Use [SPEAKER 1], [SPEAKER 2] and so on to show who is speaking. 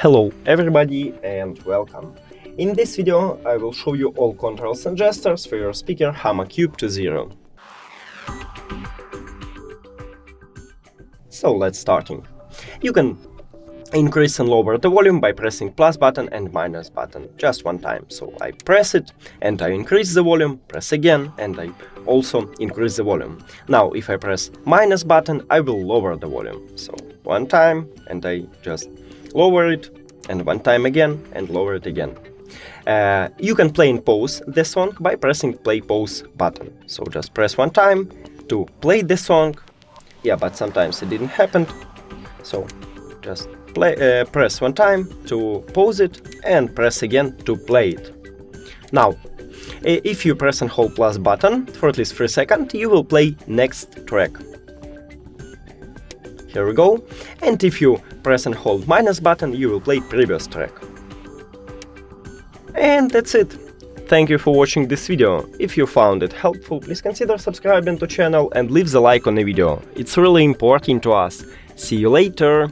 [SPEAKER 1] Hello everybody and welcome. In this video I will show you all controls and gestures for your speaker Hama Cube 2.0. So let's starting. You can increase and lower the volume by pressing plus button and minus button just one time. So I press it and I increase the volume, press again and I also increase the volume. Now if I press minus button I will lower the volume. So one time and I just lower it, and one time again and lower it again. You can play and pause the song by pressing play pause button. So just press one time to play the song. Yeah, but sometimes it didn't happen. So just press one time to pause it and press again to play it. Now, if you press and hold plus button for at least 3 seconds, you will play next track. Here we go. And if you press and hold minus button, you will play previous track. And that's it. Thank you for watching this video. If you found it helpful, please consider subscribing to channel and leave the like on the video. It's really important to us. See you later.